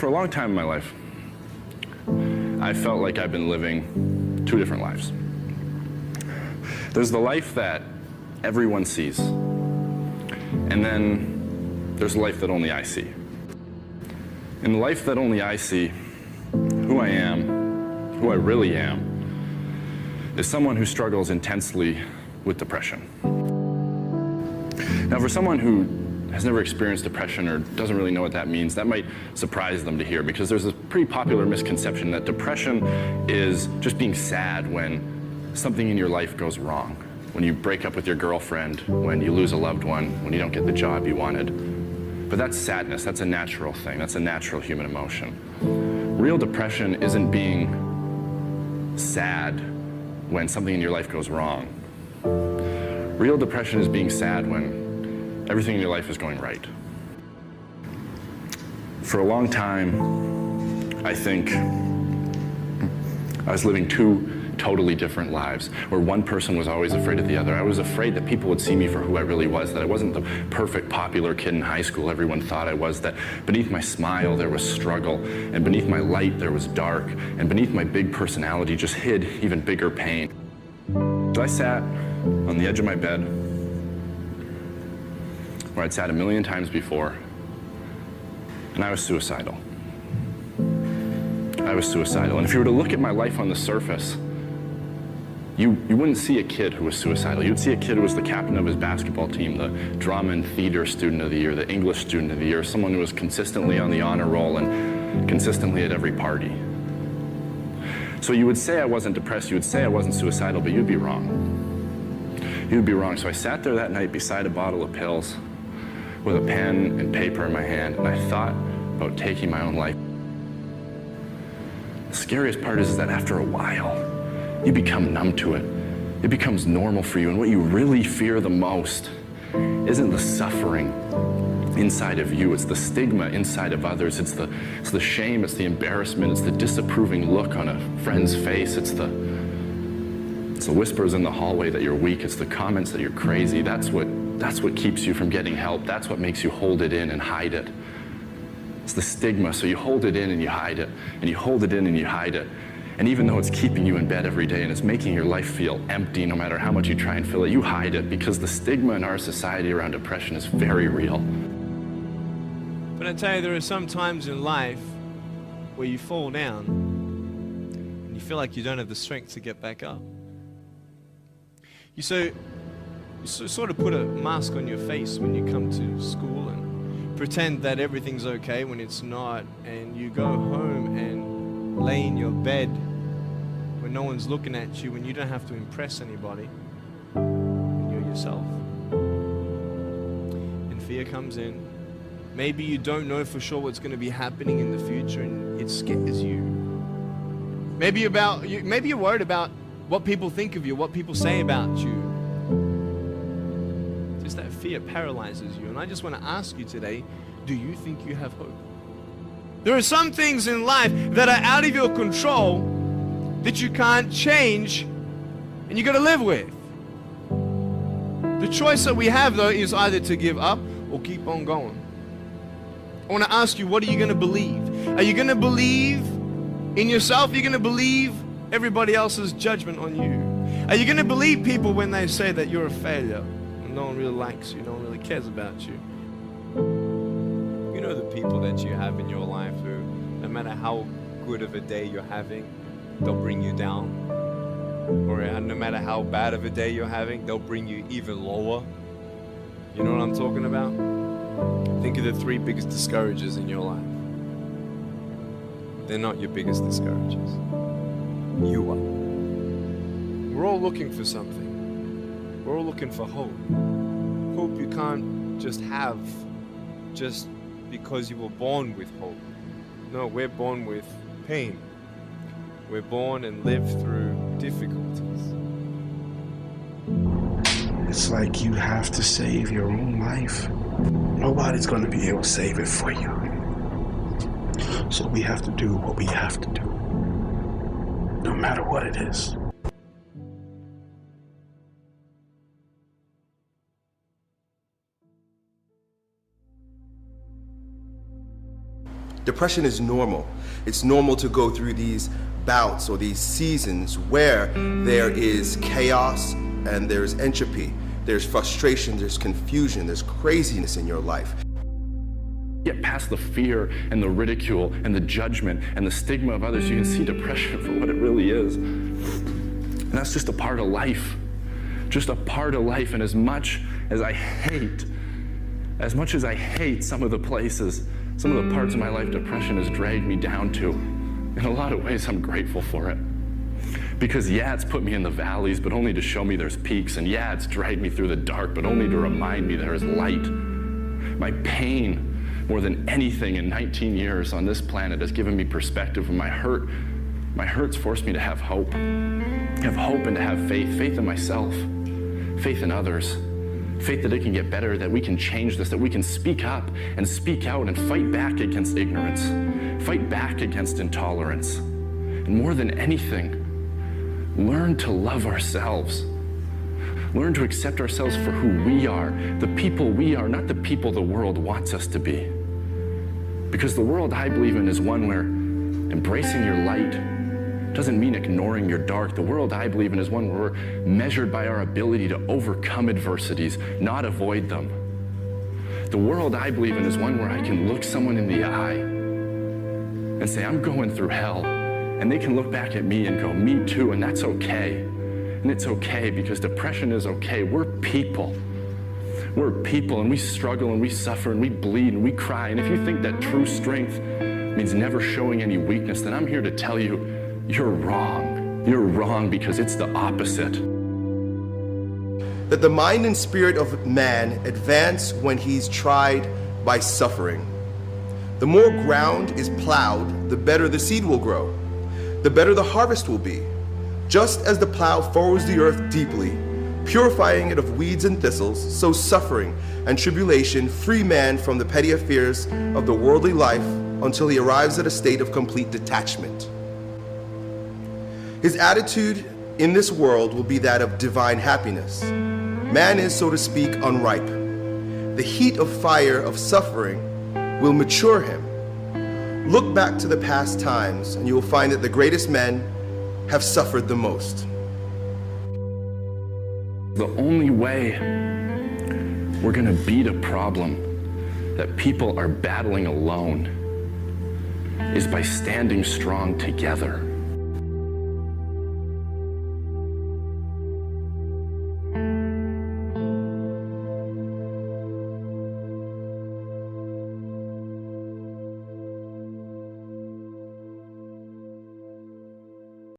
For a long time in my life, I felt like I've been living two different lives. There's the life that everyone sees, and then there's a life that only I see. In the life that only I see, who I am, who I really am, is someone who struggles intensely with depression. Now, for someone who has never experienced depression or doesn't really know what that means, that might surprise them to hear, because there's a pretty popular misconception that depression is just being sad when something in your life goes wrong. When you break up with your girlfriend, when you lose a loved one, when you don't get the job you wanted. But that's sadness, that's a natural thing, that's a natural human emotion. Real depression isn't being sad when something in your life goes wrong. Real depression is being sad when everything in your life is going right. For a long time, I think I was living two totally different lives, where one person was always afraid of the other. I was afraid that people would see me for who I really was, that I wasn't the perfect popular kid in high school everyone thought I was, that beneath my smile there was struggle, and beneath my light there was dark, and beneath my big personality just hid even bigger pain. So I sat on the edge of my bed, where I'd sat a million times before, and I was suicidal. I was suicidal. And if you were to look at my life on the surface, you wouldn't see a kid who was suicidal. You'd see a kid who was the captain of his basketball team, the drama and theater student of the year, the English student of the year, someone who was consistently on the honor roll and consistently at every party. So you would say I wasn't depressed, you would say I wasn't suicidal, but you'd be wrong. You'd be wrong. So I sat there that night beside a bottle of pills with a pen and paper in my hand, and I thought about taking my own life. The scariest part is that after a while, you become numb to it. It becomes normal for you, and what you really fear the most isn't the suffering inside of you, it's the stigma inside of others, it's the shame, it's the embarrassment, it's the disapproving look on a friend's face, it's the whispers in the hallway that you're weak, it's the comments that you're crazy. That's what keeps you from getting help. That's what makes you hold it in and hide it. It's the stigma, so you hold it in and you hide it, and you hold it in and you hide it. And even though it's keeping you in bed every day and it's making your life feel empty no matter how much you try and fill it, you hide it because the stigma in our society around depression is very real. But I tell you, there are some times in life where you fall down and you feel like you don't have the strength to get back up. You sort of put a mask on your face when you come to school and pretend that everything's okay when it's not, and you go home and lay in your bed when no one's looking at you, when you don't have to impress anybody, and you're yourself. And fear comes in. Maybe you don't know for sure what's going to be happening in the future, and it scares you. Maybe you're worried about what people think of you, what people say about you. Just that fear paralyzes you. And I just want to ask you today, do you think you have hope? There are some things in life that are out of your control that you can't change, and you got to live with. The choice that we have, though, is either to give up or keep on going. I want to ask you, what are you going to believe? Are you going to believe in yourself? Are you going to believe everybody else's judgment on you? Are you going to believe people when they say that you're a failure and no one really likes you, no one really cares about you? You know the people that you have in your life who, no matter how good of a day you're having, they'll bring you down. Or no matter how bad of a day you're having, they'll bring you even lower. You know what I'm talking about? Think of the three biggest discouragers in your life. They're not your biggest discouragers. You are. We're all looking for something. We're all looking for hope. Hope you can't just have just because you were born with hope. No, we're born with pain. We're born and live through difficulties. It's like you have to save your own life. Nobody's going to be able to save it for you. So we have to do what we have to do, no matter what it is. Depression is normal. It's normal to go through these bouts or these seasons where there is chaos and there's entropy, there's frustration, there's confusion, there's craziness in your life. Get past the fear and the ridicule and the judgment and the stigma of others, you can see depression for what it really is. And that's just a part of life. Just a part of life. And as much as I hate some of the places, some of the parts of my life depression has dragged me down to, in a lot of ways I'm grateful for it. Because yeah, it's put me in the valleys, but only to show me there's peaks. And yeah, it's dragged me through the dark, but only to remind me there is light. My pain, more than anything in 19 years on this planet, has given me perspective. And my hurt's forced me to have hope. Have hope and to have faith. Faith in myself. Faith in others. Faith that it can get better, that we can change this, that we can speak up and speak out and fight back against ignorance. Fight back against intolerance. And more than anything, learn to love ourselves. Learn to accept ourselves for who we are, the people we are, not the people the world wants us to be. Because the world I believe in is one where embracing your light doesn't mean ignoring your dark. The world I believe in is one where we're measured by our ability to overcome adversities, not avoid them. The world I believe in is one where I can look someone in the eye and say, I'm going through hell. And they can look back at me and go, me too, and that's okay. And it's okay because depression is okay. We're people. We're people, and we struggle and we suffer and we bleed and we cry. And if you think that true strength means never showing any weakness, then I'm here to tell you, you're wrong. You're wrong because it's the opposite. That the mind and spirit of man advance when he's tried by suffering. The more ground is plowed, the better the seed will grow. The better the harvest will be. Just as the plow furrows the earth deeply, purifying it of weeds and thistles, so suffering and tribulation free man from the petty affairs of the worldly life until he arrives at a state of complete detachment. His attitude in this world will be that of divine happiness. Man is, so to speak, unripe. The heat of fire of suffering will mature him. Look back to the past times and you will find that the greatest men have suffered the most. The only way we're going to beat a problem that people are battling alone is by standing strong together.